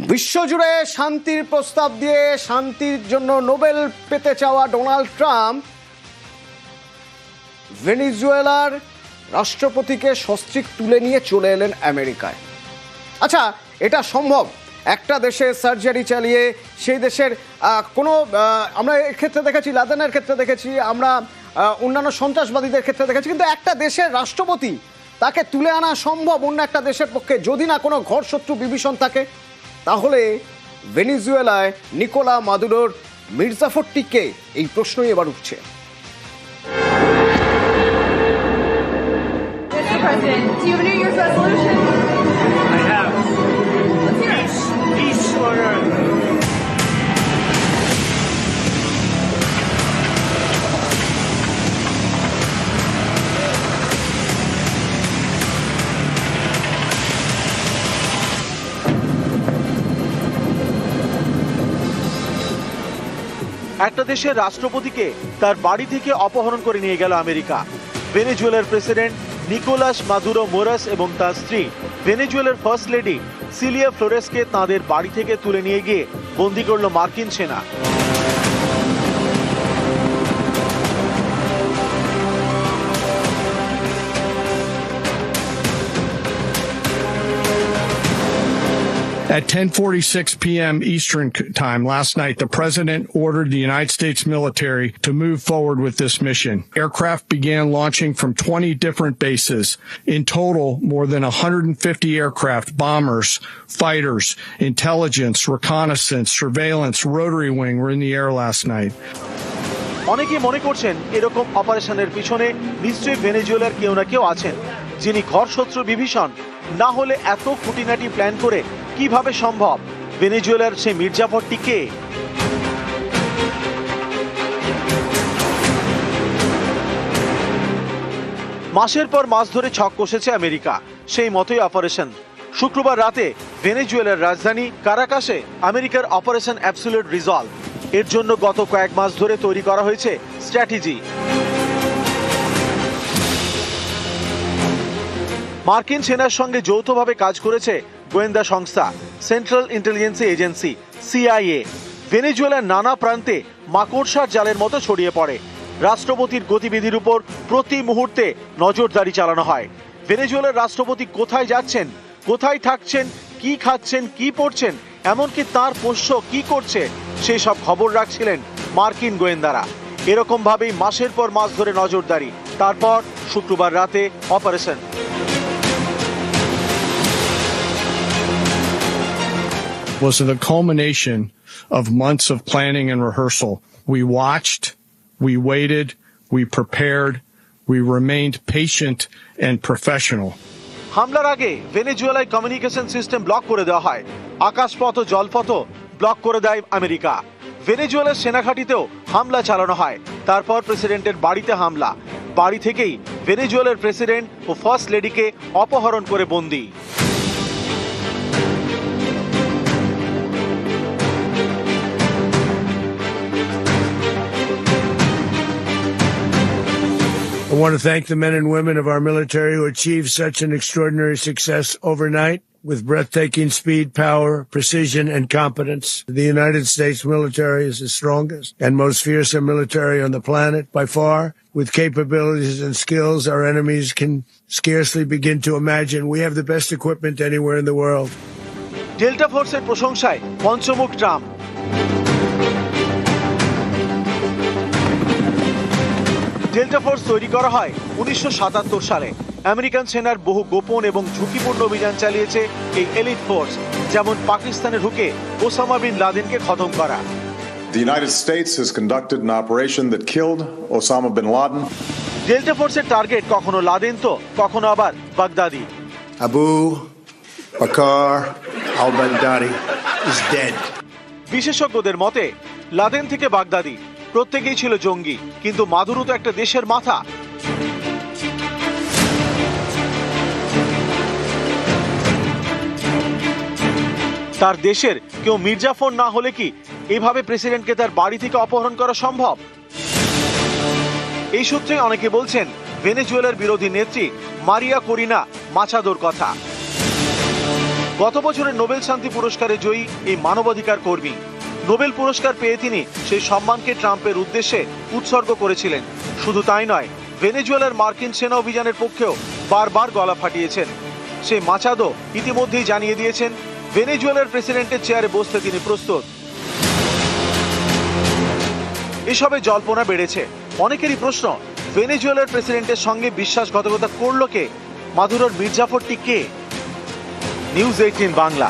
বিশ্বজুড়ে শান্তির প্রস্তাব দিয়ে শান্তির জন্য নোবেল পেতে চাওয়া ডোনাল্ড ট্রাম্প ভেনেজুয়েলার রাষ্ট্রপতিকে সস্ত্রীক তুলে নিয়ে চলে এলেন আমেরিকায়। আচ্ছা, এটা সম্ভব? একটা দেশে সার্জারি চালিয়ে সেই দেশের কোনো আমরা এর ক্ষেত্রে দেখেছি, লাদেনের ক্ষেত্রে দেখেছি, আমরা অন্যান্য সন্ত্রাসবাদীদের ক্ষেত্রে দেখেছি, কিন্তু একটা দেশের রাষ্ট্রপতি তাকে তুলে আনা সম্ভব অন্য একটা দেশের পক্ষে যদি না কোনো ঘরশত্রু বিভীষণ থাকে? তাহলে ভেনেজুয়েলায় নিকোলা মাদুরোর মির্জাফরটি কে? এই প্রশ্নই এবার উঠছে। একটা দেশের রাষ্ট্রপতিকে তার বাড়ি থেকে অপহরণ করে নিয়ে গেল আমেরিকা। ভেনেজুয়েলার প্রেসিডেন্ট নিকোলাস মাদুরো মোরাস এবং তার স্ত্রী ভেনেজুয়েলার ফার্স্ট লেডি সিলিয়া ফ্লোরেসকে তাদের বাড়ি থেকে তুলে নিয়ে গিয়ে বন্দী করল মার্কিন সেনা। At 10:46 p.m. Eastern Time last night, the president ordered the United States military to move forward with this mission. Aircraft began launching from 20 different bases. In total, more than 150 aircraft, bombers, fighters, intelligence, reconnaissance, surveillance, rotary wing were in the air last night. অনেকে মনে করছেন এরকম অপারেশনের পিছনে নিশ্চয়ই ভেনেজুয়েলার কেউ না কেউ আছেন যিনি ঘরশত্রু বিভীষণ। না হলে এত খুঁটিনাটি প্ল্যান করে কিভাবে সম্ভব? ভেনেজুয়েলার সেই মির্জাফরটি কে? মাসের পর মাস ধরে ছক কষেছে আমেরিকা, সেই মতোই অপারেশন। শুক্রবার রাতে ভেনেজুয়েলার রাজধানী কারাকাসে আমেরিকার অপারেশন অ্যাবসলিউট রিজলভ। এর জন্য গত কয়েক মাস ধরে তৈরি করা হয়েছে স্ট্র্যাটেজি। মার্কিন সেনার সঙ্গে যৌথভাবে কাজ করেছে গোয়েন্দা সংস্থা সেন্ট্রাল ইন্টেলিজেন্স এজেন্সি সিআইএ। ভেনেজুয়েলার নানা প্রান্তে মাকড়সার জালের মতো ছড়িয়ে পড়ে। রাষ্ট্রপতির গতিবিধির উপর প্রতি মুহূর্তে নজরদারি চালানো হয়। ভেনেজুয়েলার রাষ্ট্রপতি কোথায় যাচ্ছেন, কোথায় থাকছেন, কি খাচ্ছেন, কি পড়ছেন, এমনকি তার পোষ্য কি করছে সেই সব খবর রাখছিলেন মার্কিন গোয়েন্দারা। এরকম ভাবেই মাসের পর মাস ধরে নজরদারি। তারপর শুক্রবার রাতে operation. Was the culmination of months of planning and rehearsal. We watched, we waited, we prepared, we remained patient and professional. হামলার আগে ভেনেজুয়েলায় কমিউনিকেশন সিস্টেম ব্লক করে দেওয়া হয়। আকাশপথ ও জলপথ ব্লক করে দেয় আমেরিকা। ভেনেজুয়েলার সেনাঘাঁটিতেও হামলা চালানো হয়। তারপর প্রেসিডেন্টের বাড়িতে হামলা। বাড়ি থেকেই ভেনেজুয়েলার প্রেসিডেন্ট ও ফার্স্ট লেডিকে অপহরণ করে বন্দী। I want to thank the men and women of our military who achieved such an extraordinary success overnight with breathtaking speed, power, precision, and competence. The United States military is the strongest and most fearsome military on the planet by far. With capabilities and skills our enemies can scarcely begin to imagine. We have the best equipment anywhere in the world. Delta ফোর্সের প্রশংসায় পঞ্চমুখ Trump. Delta force তৈরি করা হয় 1977 সালে। American সেনার বহু গোপন এবং ঝুঁকিপূর্ণ অভিযান চালিয়েছে এই এলিট ফোর্স, যেমন পাকিস্তানে ঢুকে ওসামা বিন লাদেনকে খতম করা। The United States has conducted an operation that killed Osama bin Laden. Delta ফোর্সের টার্গেট কখনো লাদেন তো কখনো আবার বাগদাদি। Abu Bakr al-Baghdadi is dead. বিশেষজ্ঞদের মতে লাদেন থেকে বাগদাদি প্রত্যেকেই ছিল জঙ্গি, কিন্তু মাদুরো তো একটা দেশের মাথা। তার দেশের কেউ মির্জাফর না হলে কি এইভাবে প্রেসিডেন্টকে তার বাড়ি থেকে অপহরণ করা সম্ভব? এই সূত্রে অনেকে বলছেন ভেনেজুয়েলার বিরোধী নেত্রী মারিয়া করিনা মাচাদোর কথা। গত বছরের নোবেল শান্তি পুরস্কারে জয়ী এই মানবাধিকার কর্মী। নোবেল পুরস্কার পেয়ে তিনি সেই সম্মানকে ট্রাম্পের উদ্দেশ্যে উৎসর্গ করেছিলেন। শুধু তাই নয়, ভেনেজুয়েলার মার্কিন সেনা অভিযানের পক্ষেও বারবার গলা ফাটিয়েছেন। সেই মাচাদো ইতিমধ্যেই জানিয়ে দিয়েছেন ভেনেজুয়েলার প্রেসিডেন্টের চেয়ারে বসতে তিনি প্রস্তুত। এসবে জল্পনা বেড়েছে। অনেকেরই প্রশ্ন, ভেনেজুয়েলার প্রেসিডেন্টের সঙ্গে বিশ্বাসঘাতকতা করল কে? মাদুরোর মির্জাফরটি কে? নিউজ 18 বাংলা।